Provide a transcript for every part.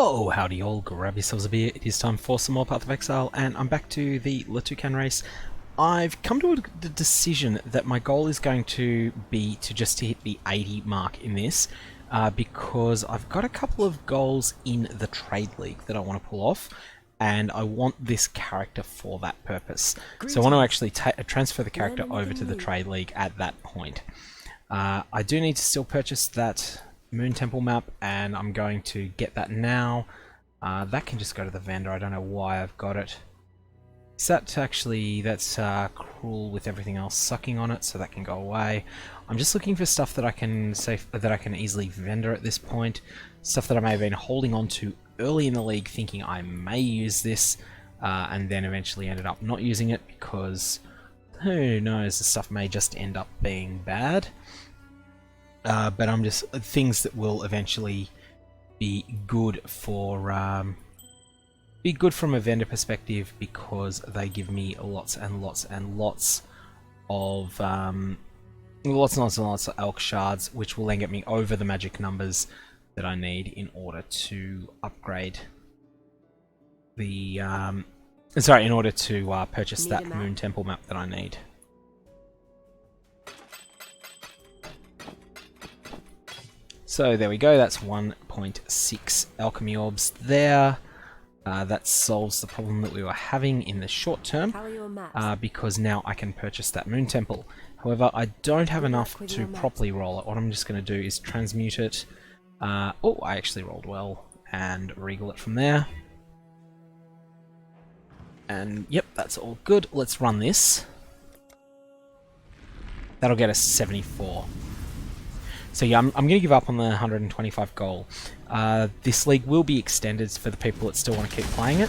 Oh, howdy all, grab yourselves a beer, it is time for some more Path of Exile, and I'm back to the Toucan Race. I've come to the decision that my goal is going to be to just hit the 80 mark in this, because I've got a couple of goals in the Trade League that I want to pull off, and I want this character for that purpose. So I want to actually transfer the character over to the Trade League at that point. I do need to still purchase that Moon Temple map, and I'm going to get that now. That can just go to the vendor. I don't know why I've got it. Is that actually, that's cruel with everything else sucking on it, so that can go away. I'm just looking for stuff that I can easily vendor at this point. Stuff that I may have been holding on to early in the league, thinking I may use this, and then eventually ended up not using it because who knows, the stuff may just end up being bad. But I'm just things that will eventually be good for from a vendor perspective, because they give me lots and lots and lots of elk shards, which will then get me over the magic numbers that I need in order to upgrade the in order to purchase that Moon Temple map that I need. So there we go, that's 1.6 alchemy orbs there. That solves the problem that we were having in the short term, because now I can purchase that Moon Temple. However, I don't have enough to properly roll it. What I'm just going to do is transmute it. Oh, I actually rolled well, and regal it from there. And yep, that's all good. Let's run this. That'll get us 74. So yeah, I'm going to give up on the 125 goal. This league will be extended for the people that still want to keep playing it.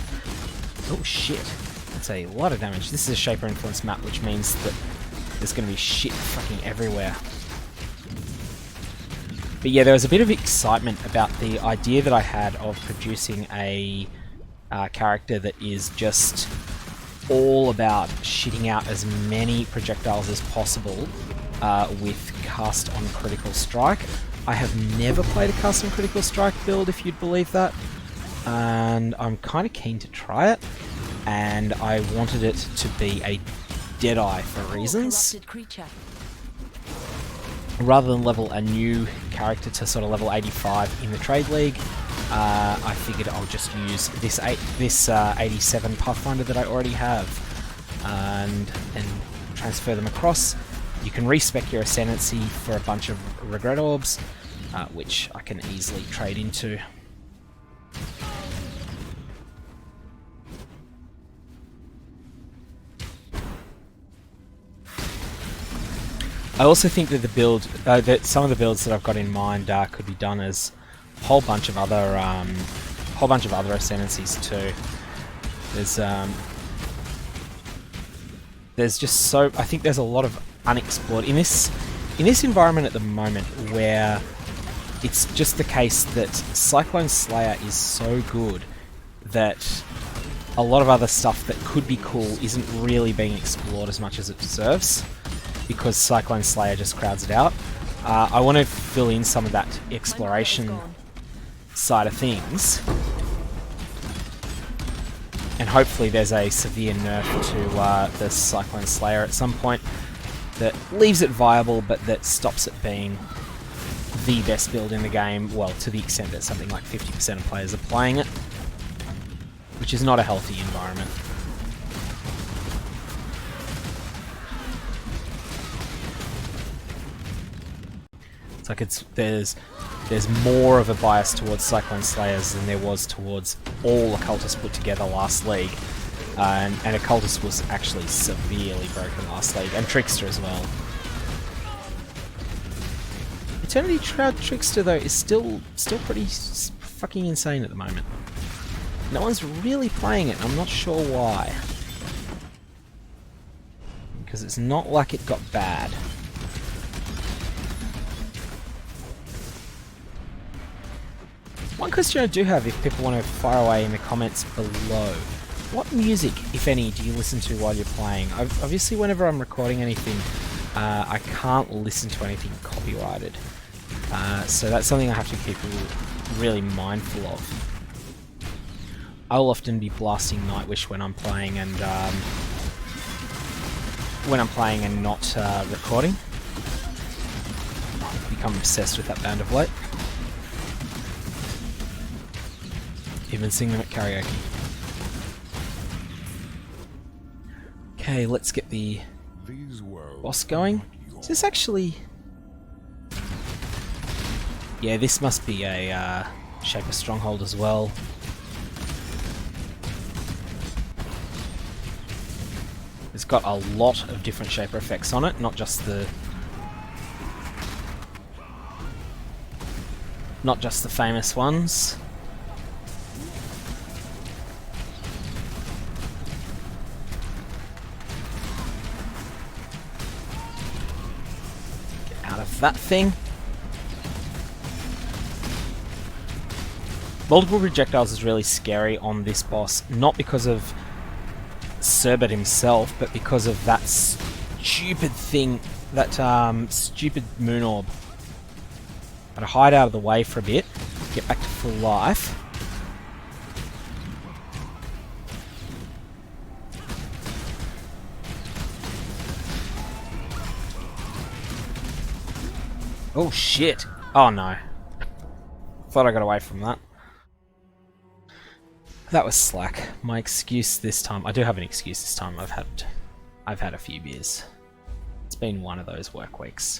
Oh shit, that's a lot of damage. This is a Shaper Influence map, which means that there's going to be shit fucking everywhere. But yeah, there was a bit of excitement about the idea that I had of producing a character that is just all about shitting out as many projectiles as possible with Cast on Critical Strike. I have never played a Cast on Critical Strike build, if you'd believe that, and I'm kind of keen to try it, and I wanted it to be a Deadeye for reasons. Rather than level a new character to sort of level 85 in the Trade League, I figured I'll just use this 87 Pathfinder that I already have, and transfer them across. You can respec your Ascendancy for a bunch of Regret Orbs, which I can easily trade into. I also think that the build, that some of the builds that I've got in mind could be done as a whole bunch of other Ascendancies too. There's just so, I think there's a lot of unexplored in this environment at the moment, where it's just the case that Cyclone Slayer is so good that a lot of other stuff that could be cool isn't really being explored as much as it deserves, because Cyclone Slayer just crowds it out. I want to fill in some of that exploration side of things, and hopefully there's a severe nerf to the Cyclone Slayer at some point that leaves it viable, but that stops it being the best build in the game, well, to the extent that something like 50% of players are playing it, which is not a healthy environment. It's like there's more of a bias towards Cyclone Slayers than there was towards all Occultists put together last league. And Occultist was actually severely broken last league, and Trickster as well. Eternity Shroud Trickster though is still pretty fucking insane at the moment. No one's really playing it, and I'm not sure why. Because it's not like it got bad. One question I do have, if people want to fire away in the comments below, what music, if any, do you listen to while you're playing? Obviously, whenever I'm recording anything, I can't listen to anything copyrighted. So that's something I have to keep really mindful of. I'll often be blasting Nightwish when I'm playing and not recording. I've become obsessed with that band of late. Even sing them at karaoke. Okay, let's get the boss going. Is this actually... Yeah, this must be a Shaper Stronghold as well. It's got a lot of different Shaper effects on it, not just the famous ones. Get out of that thing. Multiple projectiles is really scary on this boss, not because of Cerbit himself, but because of that stupid thing, that stupid moon orb. Gotta hide out of the way for a bit, get back to full life. Oh shit! Oh no. Thought I got away from that. That was slack. My excuse this time... I do have an excuse this time. I've had a few beers. It's been one of those work weeks.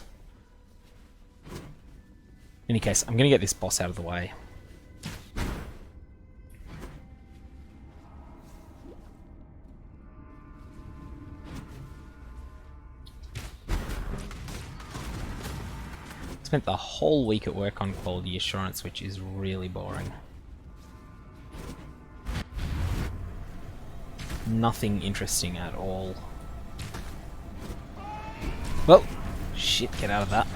In any case, I'm going to get this boss out of the way. Spent the whole week at work on quality assurance, which is really boring. Nothing interesting at all. Well, shit, get out of that.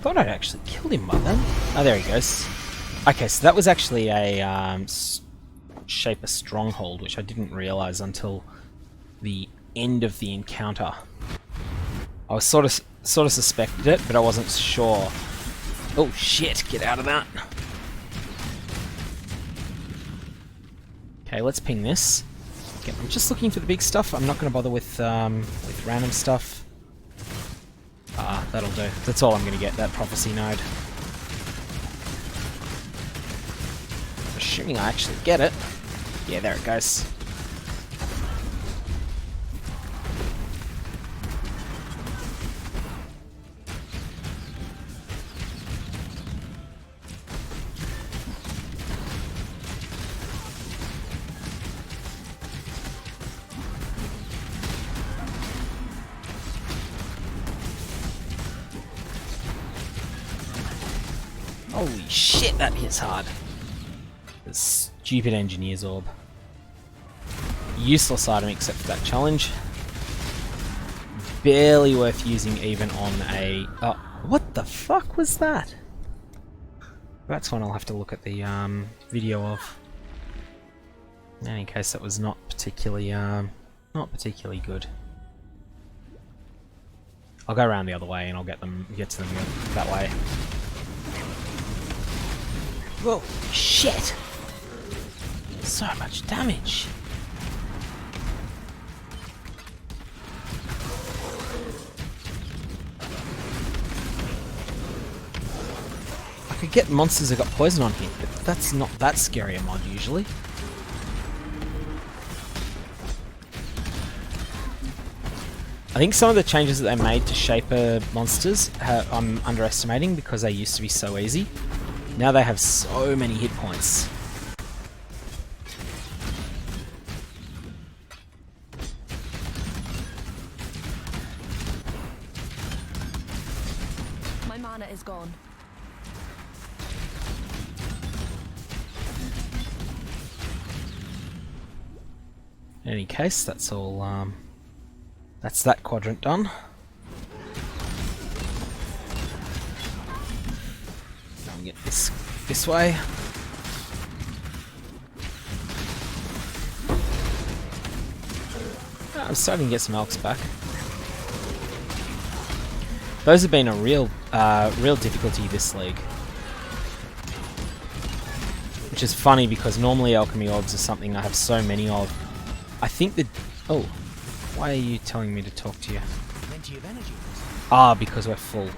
Thought I'd actually killed him by then. Oh, there he goes. Okay, so that was actually a Shaper Stronghold, which I didn't realise until the end of the encounter. I was sort of suspected it, but I wasn't sure. Oh shit! Get out of that. Okay, let's ping this. Okay, I'm just looking for the big stuff. I'm not going to bother with random stuff. That'll do. That's all I'm going to get, that prophecy node. Assuming I actually get it. Yeah, there it goes. Holy shit, that hits hard. The stupid engineer's orb. Useless item except for that challenge. Barely worth using even on a... Oh, what the fuck was that? That's one I'll have to look at the video of. In any case, that was not particularly good. I'll go around the other way and I'll get to them that way. Whoa, shit! So much damage! I could get monsters that got poison on here, but that's not that scary a mod usually. I think some of the changes that they made to Shaper monsters I'm underestimating because they used to be so easy. Now they have so many hit points. My mana is gone. In any case, that's all That's that quadrant done. Now we get this way. Oh, I'm starting to get some elks back. Those have been a real difficulty this league. Which is funny because normally alchemy orbs are something I have so many of. I think that... Oh, why are you telling me to talk to you? Plenty of energy. Ah, because we're full.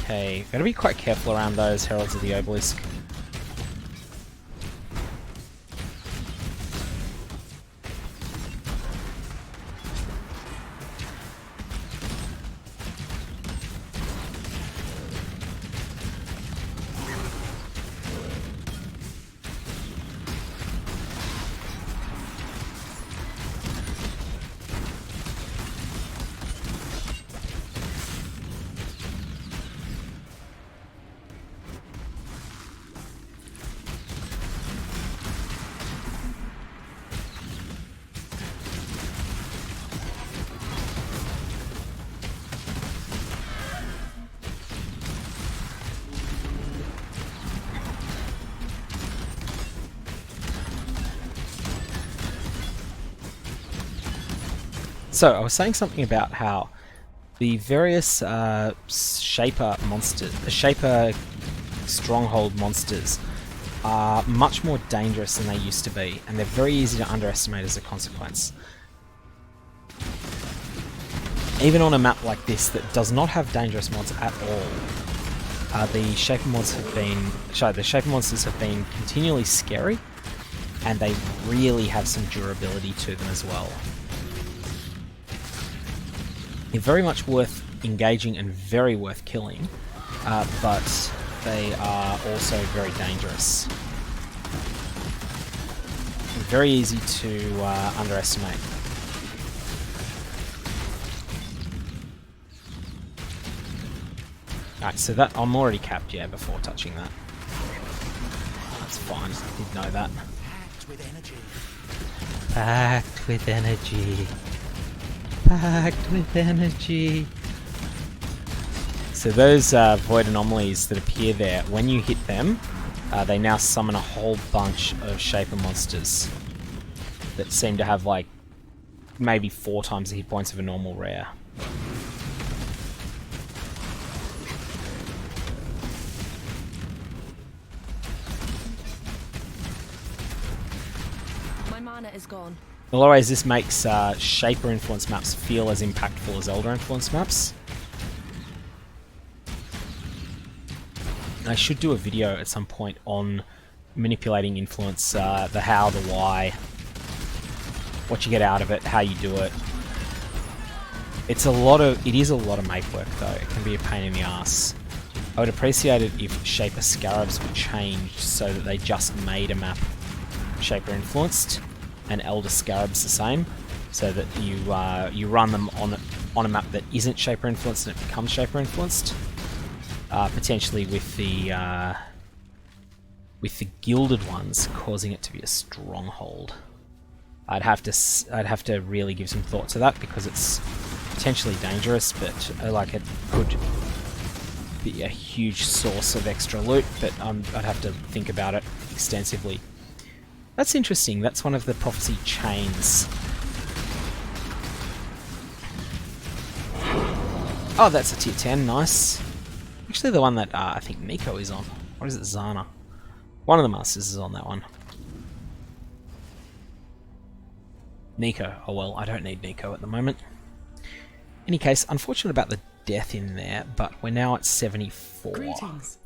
Okay, gotta be quite careful around those Heralds of the Obelisk. So, I was saying something about how the various Shaper monsters, Shaper stronghold monsters, are much more dangerous than they used to be, and they're very easy to underestimate as a consequence. Even on a map like this that does not have dangerous mods at all, the Shaper mods have been, the Shaper monsters have been continually scary, and they really have some durability to them as well. They're very much worth engaging and very worth killing, but they are also very dangerous. Very easy to underestimate. Alright, so that I'm already capped, yeah, before touching that. That's fine, I did know that. Packed with energy. Packed with energy. Packed with energy. So those void anomalies that appear there, when you hit them, they now summon a whole bunch of Shaper monsters that seem to have like maybe 4 times the hit points of a normal rare. My mana is gone. In a lot of ways, this makes Shaper influence maps feel as impactful as Elder influence maps. I should do a video at some point on manipulating influence, the how, the why, what you get out of it, how you do it. It is a lot of make work though. It can be a pain in the ass. I would appreciate it if Shaper Scarabs were changed so that they just made a map Shaper influenced, and Elder Scarabs the same, so that you run them on a map that isn't Shaper influenced and it becomes Shaper influenced. Potentially with the gilded ones causing it to be a stronghold. I'd have to really give some thought to that because it's potentially dangerous, but like it could be a huge source of extra loot. But I'd have to think about it extensively. That's interesting. That's one of the prophecy chains. Oh, that's a tier 10. Nice. Actually, the one that I think Nico is on. What is it, Zana? One of the masters is on that one. Nico. Oh well, I don't need Nico at the moment. Any case, unfortunate about the death in there, but we're now at 74. Greetings.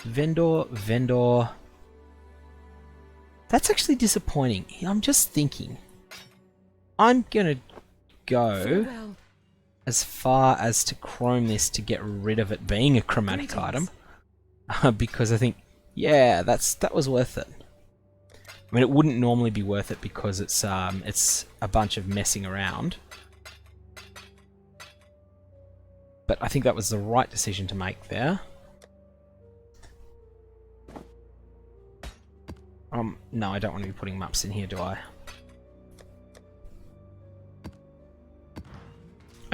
Vendor. That's actually disappointing. I'm just thinking. I'm gonna go Farewell. as far as to chrome this to get rid of it being a chromatic item. Because I think, yeah, that was worth it. I mean, it wouldn't normally be worth it because it's a bunch of messing around. But I think that was the right decision to make there. No, I don't want to be putting maps in here, do I?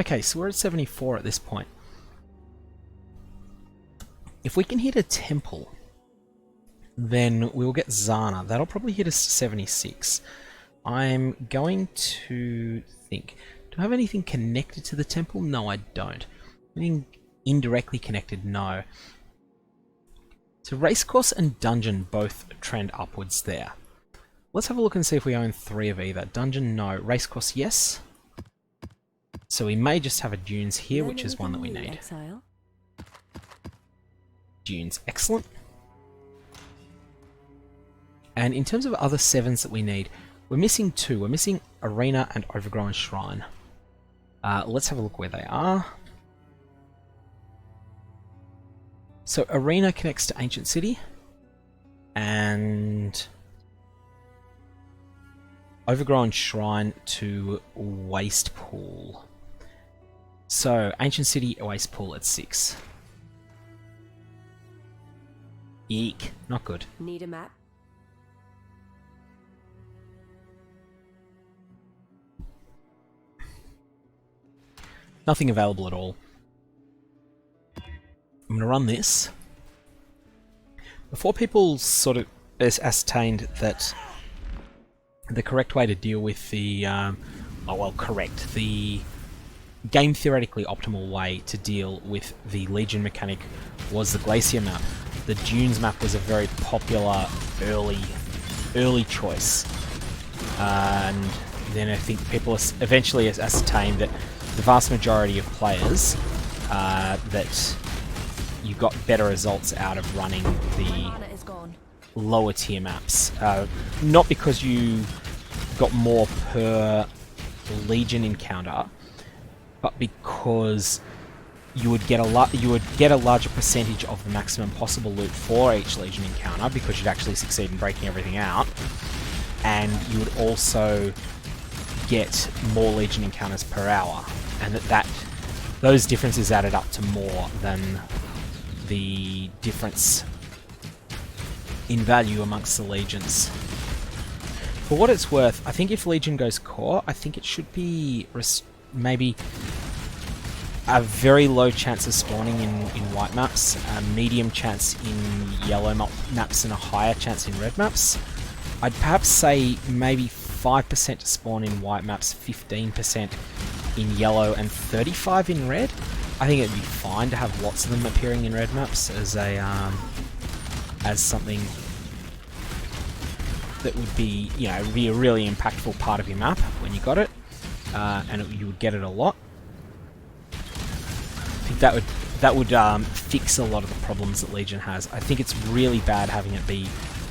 Okay, so we're at 74 at this point. If we can hit a temple, then we'll get Zana. That'll probably hit us to 76. I'm going to think, do I have anything connected to the temple? No, I don't. Anything indirectly connected? No. So Racecourse and Dungeon both trend upwards there. Let's have a look and see if we own 3 of either. Dungeon, no. Racecourse, yes. So we may just have a Dunes here, which is one that we need. Exile. Dunes, excellent. And in terms of other 7s that we need, we're missing 2. We're missing Arena and Overgrown Shrine. Let's have a look where they are. So Arena connects to Ancient City, and Overgrown Shrine to Waste Pool. So Ancient City, Waste Pool at 6. Eek, not good. Need a map. Nothing available at all. I'm going to run this. Before people sort of ascertained that the correct way to deal with the, the game theoretically optimal way to deal with the Legion mechanic was the Glacier map. The Dunes map was a very popular early choice. And then I think people eventually ascertained that the vast majority of players that you got better results out of running the lower tier maps. Not because you got more per Legion encounter, but because you would get a larger percentage of the maximum possible loot for each Legion encounter, because you'd actually succeed in breaking everything out, and you would also get more Legion encounters per hour, and those differences added up to more than the difference in value amongst the Legions. For what it's worth, I think if Legion goes core, I think it should be maybe a very low chance of spawning in white maps, a medium chance in yellow maps, and a higher chance in red maps. I'd perhaps say maybe 5% to spawn in white maps, 15% in yellow, and 35 in red. I think it'd be fine to have lots of them appearing in red maps as a as something that would be, be a really impactful part of your map when you got it, and you would get it a lot. I think that would fix a lot of the problems that Legion has. I think it's really bad having it be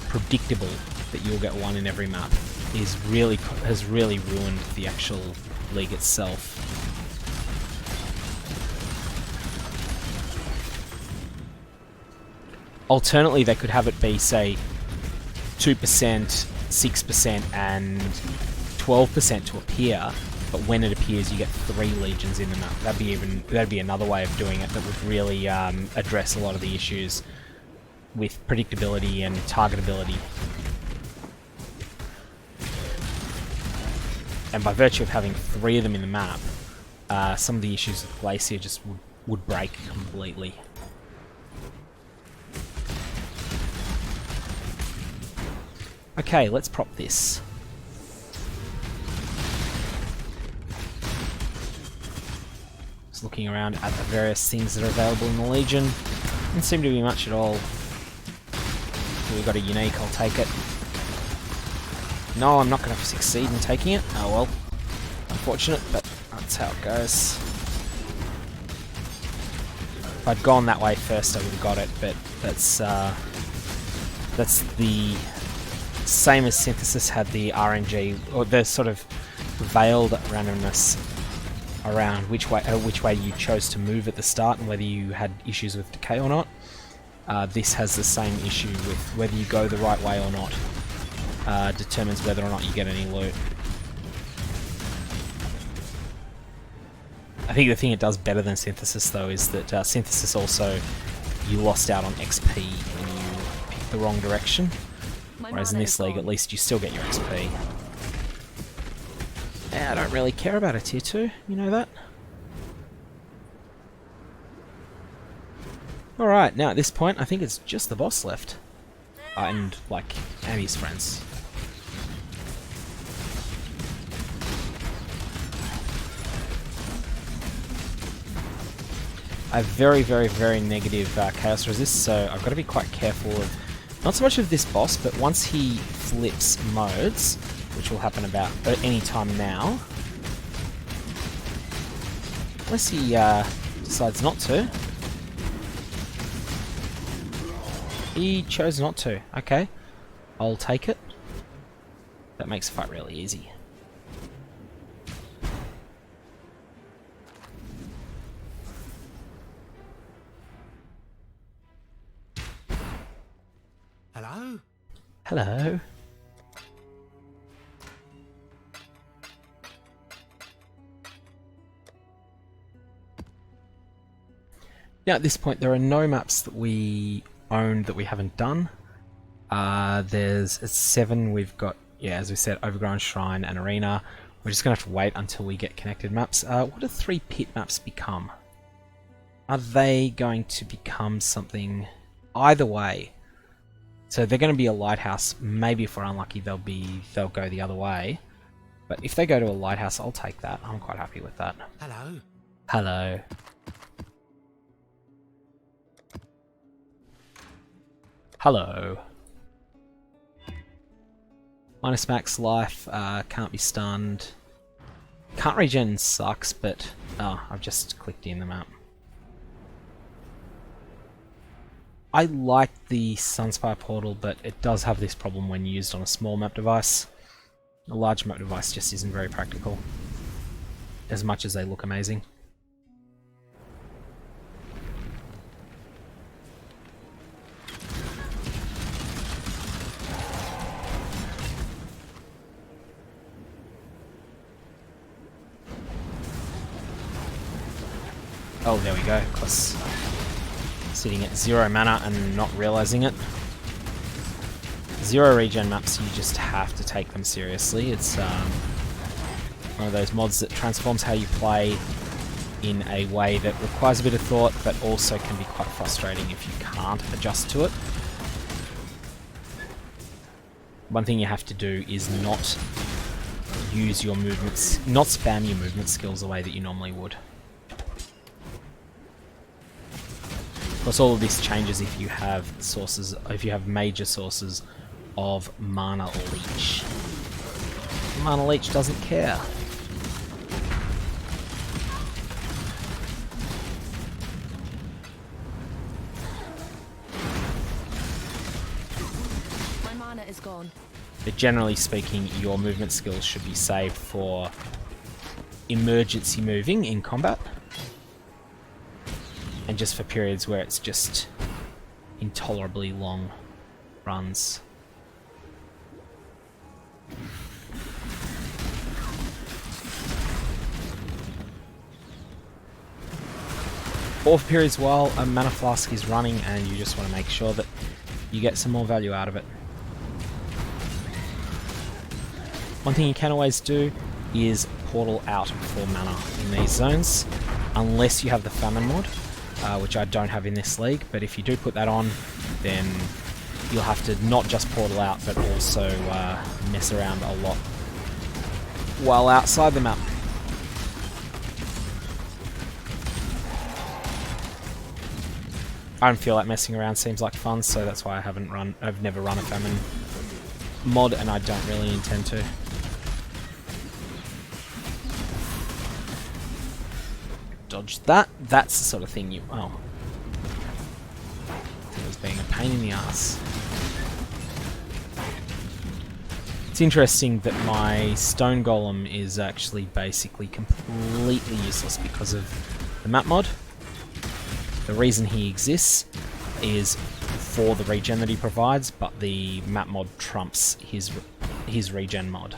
predictable that you'll get one in every map. Has really ruined the actual league itself. Alternately, they could have it be, say, 2%, 6%, and 12% to appear, but when it appears, you get 3 Legions in the map. That'd be another way of doing it that would really address a lot of the issues with predictability and targetability. And by virtue of having 3 of them in the map, some of the issues with Glacier just would break completely. Okay, let's prop this. Just looking around at the various things that are available in the Legion. Doesn't seem to be much at all. We've got a unique, I'll take it. No, I'm not going to succeed in taking it. Oh well. Unfortunate, but that's how it goes. If I'd gone that way first, I would have got it, but that's the same as Synthesis had the RNG, or the sort of veiled randomness around which way you chose to move at the start and whether you had issues with decay or not. This has the same issue with whether you go the right way or not. Determines whether or not you get any loot. I think the thing it does better than Synthesis, though, is that Synthesis also, you lost out on XP when you picked the wrong direction. Whereas in this league, at least you still get your XP. Yeah, I don't really care about a tier 2, you know that? Alright, now at this point, I think it's just the boss left. And, like, and his friends. I have very, very, very negative chaos resist, so I've got to be quite careful of not so much of this boss, but once he flips modes, which will happen about any time now. Unless he decides not to. He chose not to. Okay. I'll take it. That makes the fight really easy. Hello? Hello. Now at this point there are no maps that we own that we haven't done. There's 7 we've got, yeah, as we said, Overgrown Shrine and Arena. We're just going to have to wait until we get connected maps. What do 3 pit maps become? Are they going to become something either way? So they're going to be a lighthouse. Maybe if we're unlucky they'll go the other way. But if they go to a lighthouse, I'll take that. I'm quite happy with that. Hello? Hello. Hello. Minus max life, can't be stunned. Can't regen sucks, but I've just clicked in the map. I like the Sunspire portal, but it does have this problem when used on a small map device. A large map device just isn't very practical, as much as they look amazing. Oh, there we go, because sitting at 0 mana and not realizing it. 0 regen maps, you just have to take them seriously. It's one of those mods that transforms how you play in a way that requires a bit of thought, but also can be quite frustrating if you can't adjust to it. One thing you have to do is not use your movements, not spam your movement skills the way that you normally would. Of course, all of this changes if you have sources, if you have major sources of mana leech. Mana leech doesn't care. My mana is gone. But generally speaking, your movement skills should be saved for emergency moving in combat. And just for periods where it's just intolerably long runs. Or for periods while a mana flask is running and you just want to make sure that you get some more value out of it. One thing you can always do is portal out for mana in these zones, unless you have the famine mod. Which I don't have in this league, but if you do put that on, then you'll have to not just portal out, but also mess around a lot while outside the map. I don't feel like messing around, seems like fun, so that's why I've never run a famine mod, and I don't really intend to. Dodge that. That's the sort of thing you... Oh. It was being a pain in the ass. It's interesting that my stone golem is actually basically completely useless because of the map mod. The reason he exists is for the regen that he provides, but the map mod trumps his regen mod.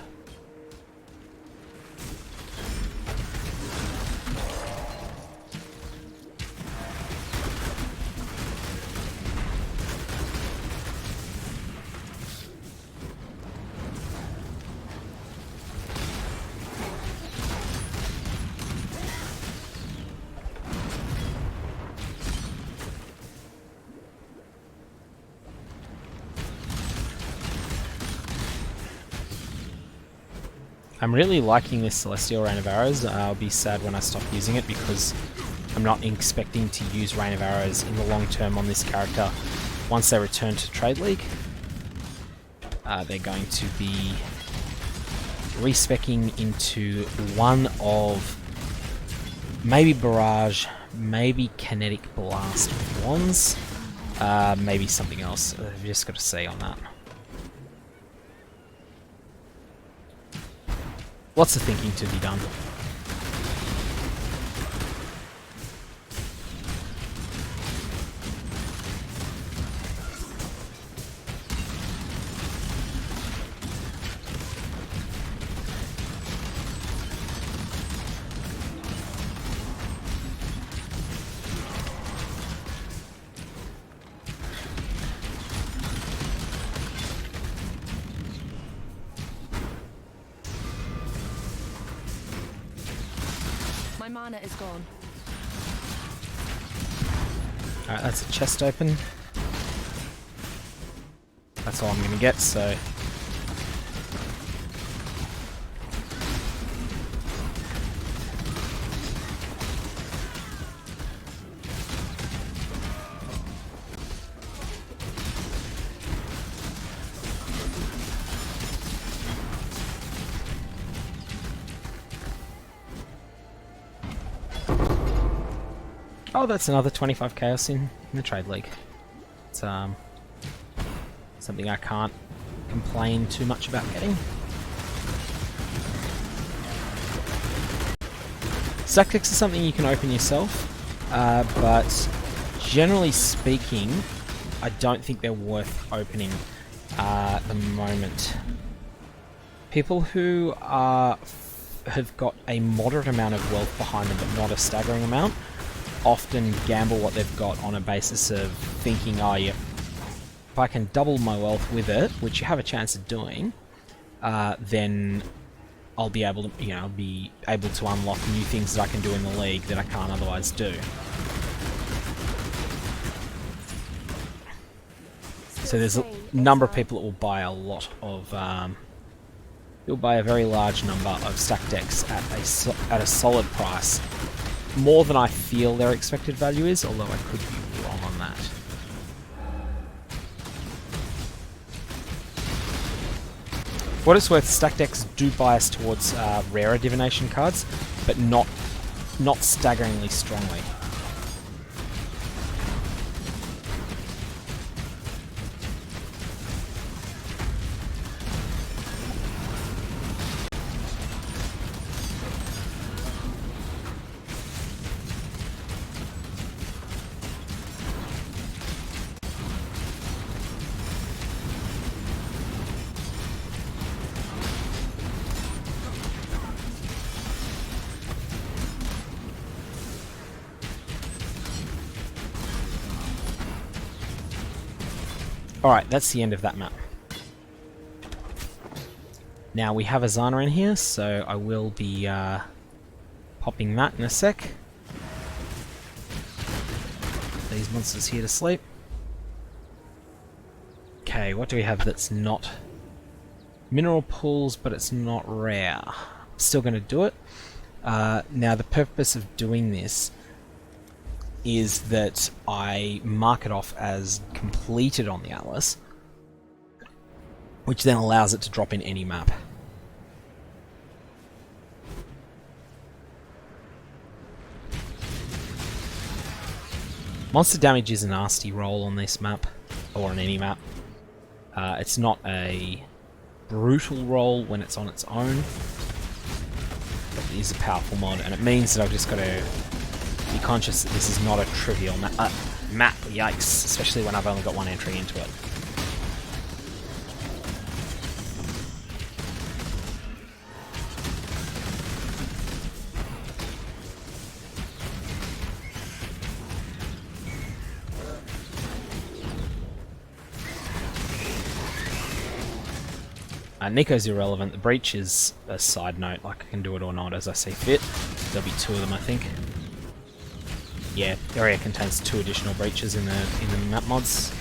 I'm really liking this Celestial Rain of Arrows. I'll be sad when I stop using it because I'm not expecting to use Rain of Arrows in the long term on this character. Once they return to Trade League, they're going to be respecking into one of maybe Barrage, maybe Kinetic Blast Wands, maybe something else. I've just got to see on that. Lots of thinking to be done. My mana is gone. Alright, that's a chest open. That's all I'm gonna get, so... Oh, that's another 25 Chaos in the Trade League. It's something I can't complain too much about getting. Stack decks is something you can open yourself, but generally speaking, I don't think they're worth opening at the moment. People who have got a moderate amount of wealth behind them, but not a staggering amount, often gamble what they've got on a basis of thinking, oh yeah, if I can double my wealth with it, which you have a chance of doing, then I'll be able to, be able to unlock new things that I can do in the league that I can't otherwise do. So there's a number of people that will buy a lot of, you'll buy a very large number of stack decks at a solid price. More than I feel their expected value is, although I could be wrong on that. For what it's worth, stack decks do bias towards rarer divination cards, but not staggeringly strongly. Alright, that's the end of that map. Now we have a Zana in here, so I will be popping that in a sec. These monsters here to sleep. Okay, what do we have that's not... Mineral pools, but it's not rare. Still going to do it. Now the purpose of doing this is that I mark it off as completed on the Atlas, which then allows it to drop in any map. Monster damage is a nasty roll on this map, or on any map. It's not a brutal roll when it's on its own, but it is a powerful mod, and it means that I've just got to be conscious that this is not a trivial map, yikes, especially when I've only got one entry into it. Nico's irrelevant. The breach is a side note, like I can do it or not as I see fit. There'll be two of them, I think. Yeah, the area contains 2 additional breaches in the map mods.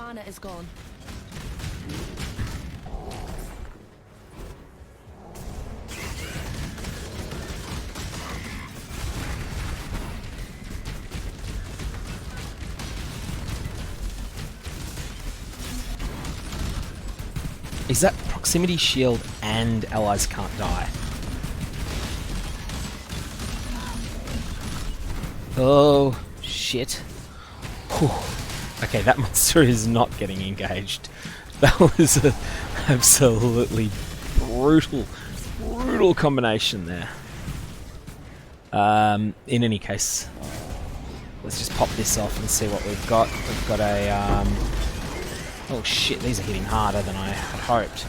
mana is gone. Is that proximity shield and allies can't die? Oh, shit. Whew. Okay, that monster is not getting engaged. That was an absolutely brutal combination there. In any case, let's just pop this off and see what we've got. We've got a... oh shit, these are hitting harder than I had hoped.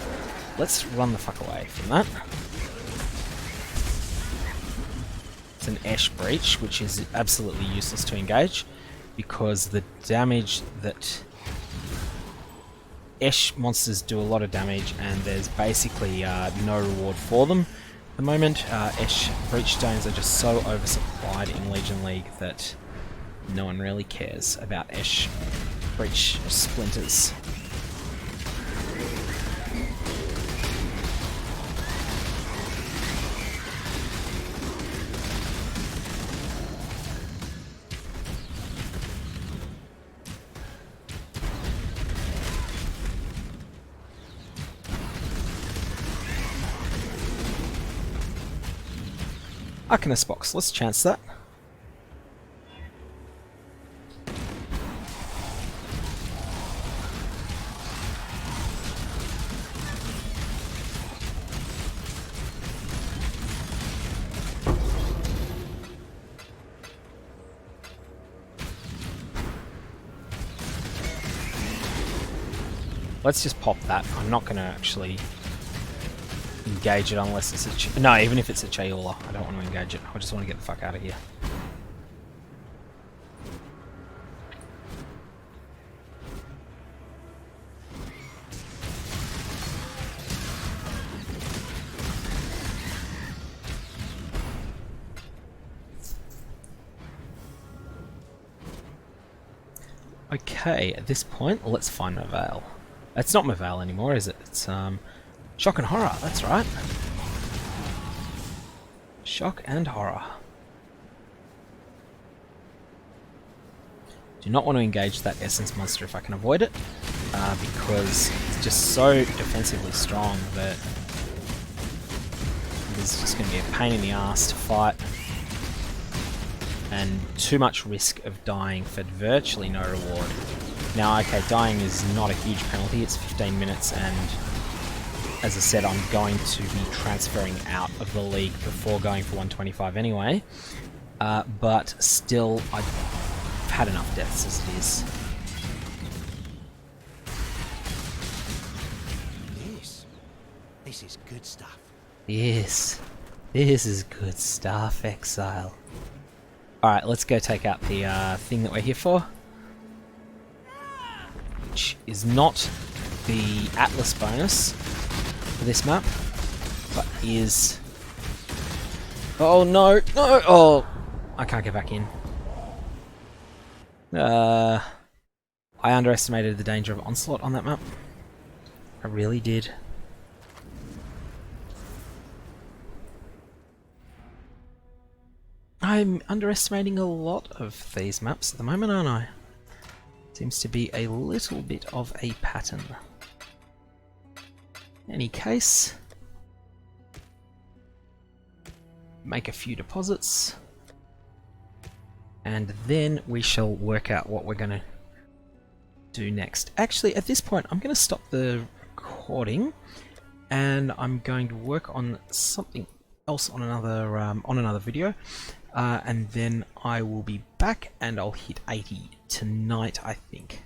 Let's run the fuck away from that. It's an Esh Breach, which is absolutely useless to engage, because the damage that... Esh monsters do a lot of damage, and there's basically no reward for them. At the moment, Esh Breach Stones are just so oversupplied in Legion League that no one really cares about Esh Breach Splinters. Arcanist Box, let's chance that. Let's just pop that. I'm not going to actually engage it unless it's a... no, even if it's a Chayula, I don't want to engage it. I just want to get the fuck out of here. Okay, at this point, let's find my Veil. It's not my Veil anymore, is it? It's Shock and Horror, that's right. Shock and Horror. Do not want to engage that Essence monster if I can avoid it, because it's just so defensively strong that it's just going to be a pain in the ass to fight, and too much risk of dying for virtually no reward. Now, okay, dying is not a huge penalty, it's 15 minutes, and as I said, I'm going to be transferring out of the league before going for 125 anyway, but still, I've had enough deaths as it is. This is good stuff. Yes, this is good stuff, Exile. Alright, let's go take out the thing that we're here for, which is not the Atlas bonus for this map, but is... oh no, no, oh, I can't get back in. I underestimated the danger of Onslaught on that map. I really did. I'm underestimating a lot of these maps at the moment, aren't I? Seems to be a little bit of a pattern. In any case, make a few deposits, and then we shall work out what we're going to do next. Actually, at this point, I'm going to stop the recording, and I'm going to work on something else on another video. And then I will be back and I'll hit 80 tonight, I think.